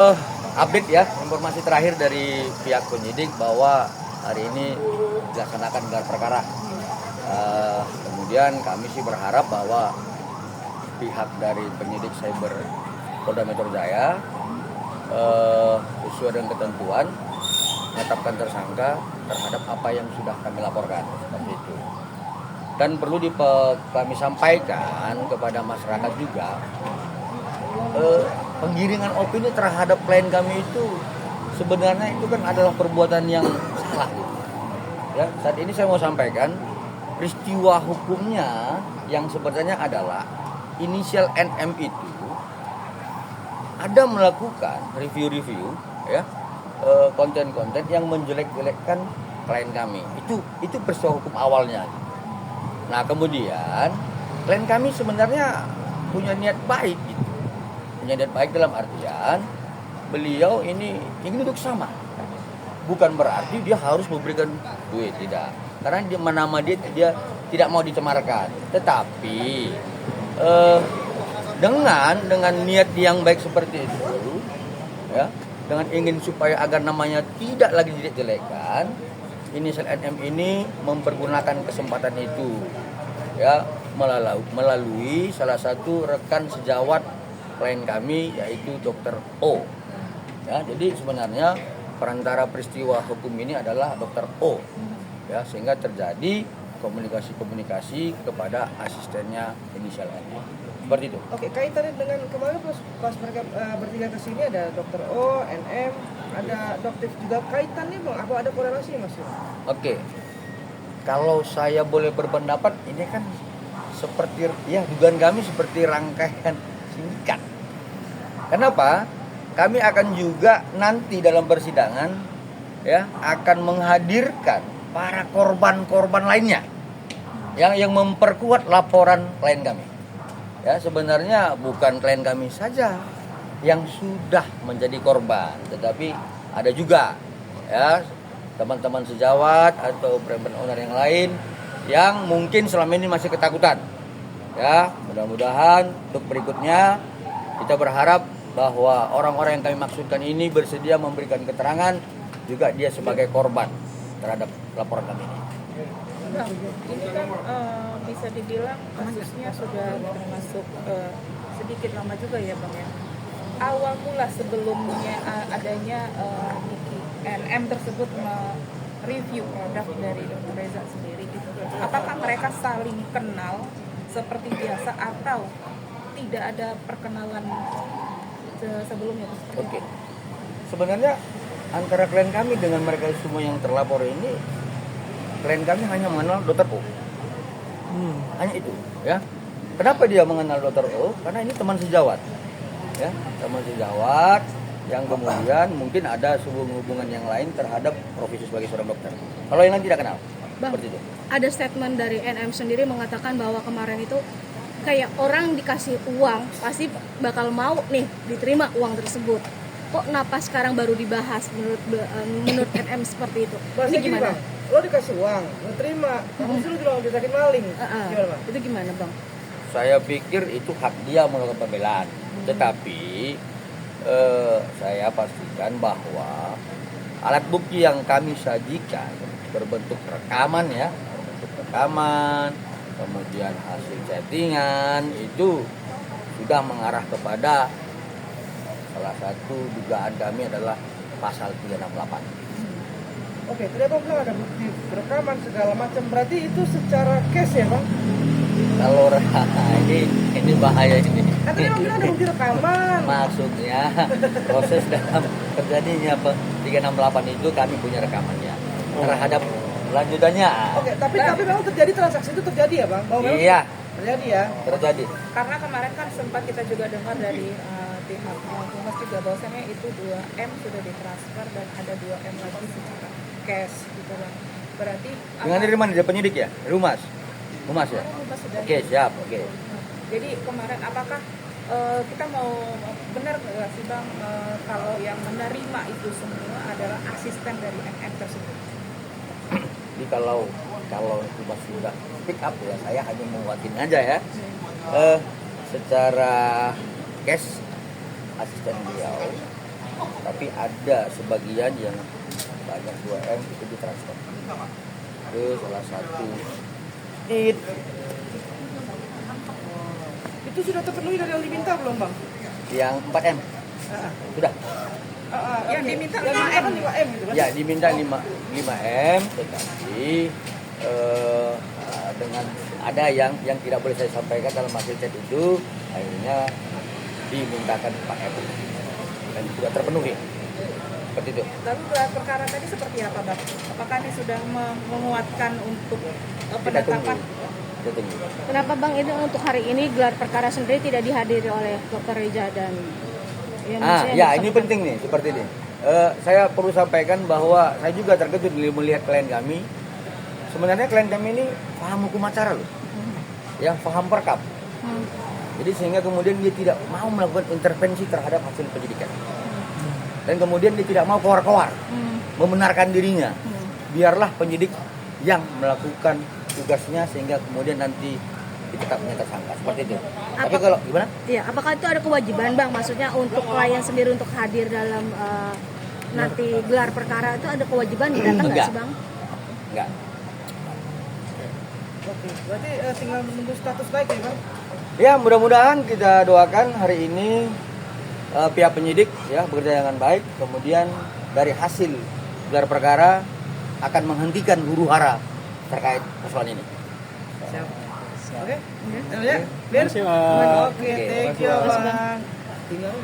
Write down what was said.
Update ya, informasi terakhir dari pihak penyidik bahwa hari ini dilaksanakan gelar perkara. Kemudian kami sih berharap bahwa pihak dari penyidik Cyber Polda Metro Jaya sesuai dengan ketentuan menetapkan tersangka terhadap apa yang sudah kami laporkan seperti itu. Dan perlu kami sampaikan kepada masyarakat juga, penggiringan opini terhadap klien kami itu sebenarnya itu kan adalah perbuatan yang salah. Ya, saat ini saya mau sampaikan peristiwa hukumnya yang sebenarnya adalah inisial NM itu ada melakukan review-review ya konten-konten yang menjelek-jelekkan klien kami. Itu peristiwa hukum awalnya. Nah, kemudian klien kami sebenarnya punya niat baik gitu. Punya niat baik dalam artian beliau ini ingin duduk sama. Bukan berarti dia harus memberikan duit, tidak. Karena nama dia tidak mau dicemarkan. Tetapi dengan niat yang baik seperti itu, ya, dengan ingin supaya agar namanya tidak lagi dijelek-jelekan, inisial NM ini mempergunakan kesempatan itu, ya, melalui salah satu rekan sejawat klien kami yaitu Dr. O. Ya, jadi sebenarnya perantara peristiwa hukum ini adalah Dr. O. Ya, sehingga terjadi komunikasi kepada asistennya inisial NM. Seperti itu. Oke, kaitannya dengan kemarin pas mereka bertiga ke sini ada Dr. O, NM, ada Dokter juga, kaitannya Bang, apa ada korelasi Mas? Oke. Kalau saya boleh berpendapat, ini kan seperti ya dugaan kami seperti rangkaian sindikat. Kenapa? Kami akan juga nanti dalam persidangan ya akan menghadirkan para korban-korban lainnya yang memperkuat laporan klien kami. Ya, sebenarnya bukan klien kami saja yang sudah menjadi korban, tetapi ada juga ya teman-teman sejawat atau brand owner yang lain yang mungkin selama ini masih ketakutan. Ya, mudah-mudahan untuk berikutnya kita berharap bahwa orang-orang yang kami maksudkan ini bersedia memberikan keterangan juga dia sebagai korban terhadap laporan kami ini. Bang, ini kan bisa dibilang kasusnya sudah termasuk sedikit lama juga ya Bang ya. Awal mula sebelumnya adanya Niki NM tersebut mereview produk dari Dr. Reza sendiri gitu. Apakah mereka saling kenal seperti biasa atau tidak ada perkenalan sebelumnya? Oke. Sebenarnya antara klien kami dengan mereka semua yang terlapor ini, klien kami hanya mengenal Dr. O. Hanya itu, ya. Kenapa dia mengenal Dr. O? Karena ini teman sejawat, ya, teman sejawat yang kemudian mungkin ada hubungan yang lain terhadap profesi sebagai seorang dokter. Kalau yang lain tidak kenal, Bang, seperti itu. ada statement dari NM sendiri mengatakan bahwa kemarin itu kayak orang dikasih uang pasti bakal mau nih diterima uang tersebut. Kok kenapa sekarang baru dibahas menurut NM seperti itu? Ini gimana? Lo dikasih uang, lo terima, kamu suruh bilang disakin maling. Gimana Bang? Itu gimana Bang? Saya pikir itu hak dia melakukan pembelaan. Tetapi saya pastikan bahwa alat bukti yang kami sajikan berbentuk rekaman ya, kemudian hasil chattingan itu sudah mengarah kepada salah satu dugaan kami adalah pasal 368. Oke, ternyata bilang ada bukti rekaman segala macam. Berarti itu secara case ya Bang? Kalau ini bahaya ini. Kan tadi Bang bilang ada bukti rekaman. Maksudnya proses dalam terjadinya 368 itu kami punya rekamannya terhadap lanjutannya. Oke, tapi memang terjadi transaksi itu terjadi ya Bang? Bahwa memang Iya, terjadi ya. terjadi. Karena kemarin kan sempat kita juga dengar dari pihak Humas juga bahwasanya itu 2M sudah ditransfer dan ada 2M lagi secara cash gitu Bang. Berarti Dengan dari mana? Dari penyidik ya? Humas ya? Humas sudah. Oke, siap, oke. Jadi kemarin apakah kita mau benar nggak sih Bang kalau yang menerima itu semua adalah asisten dari NM tersebut? Jadi kalau Humas sudah pick up ya, saya hanya menguatin aja ya. Secara cash asisten beliau tapi ada sebagian yang banyak 2M itu ditransfer ke salah satu it. Itu sudah terpenuhi dari yang diminta belum bang? Yang 4M sudah. Yang diminta yang 5M. 5M gitu kan? Ya diminta 5M, tetapi dengan ada yang tidak boleh saya sampaikan dalam hasil chat itu, akhirnya dimintakan 4M dan sudah terpenuhi. Seperti itu. Lalu gelar perkara tadi seperti apa bang? Apakah ini sudah menguatkan untuk Kita tunggu. penetapan? Kita tunggu. Kenapa Bang ini untuk hari ini gelar perkara sendiri tidak dihadiri oleh Dr. Reza dan maksudnya Ya yang ini bersangkutan? penting nih seperti ini. Saya perlu sampaikan bahwa saya juga terkejut melihat klien kami. Sebenarnya klien kami ini paham hukum acara loh, ya paham perkap. Hmm. Jadi sehingga kemudian dia tidak mau melakukan intervensi terhadap hasil penyidikan. Dan kemudian dia tidak mau keluar-keluar, membenarkan dirinya. Biarlah penyidik yang melakukan tugasnya sehingga kemudian nanti ditetapkan tersangka. Seperti itu. Tapi kalau gimana? Iya, apakah itu ada kewajiban Bang? Maksudnya untuk klien sendiri untuk hadir dalam nanti gelar perkara itu ada kewajiban datang nggak Enggak. sih Bang? Enggak. Oke, berarti tinggal menunggu status baik ya bang? Ya mudah-mudahan kita doakan hari ini pihak penyidik ya bekerja dengan baik. Kemudian dari hasil gelar perkara akan menghentikan huru hara terkait persoalan ini. Siap. Oke? Ya, Ben? Terima kasih, Bang. Oke, thank you bang. Tinggal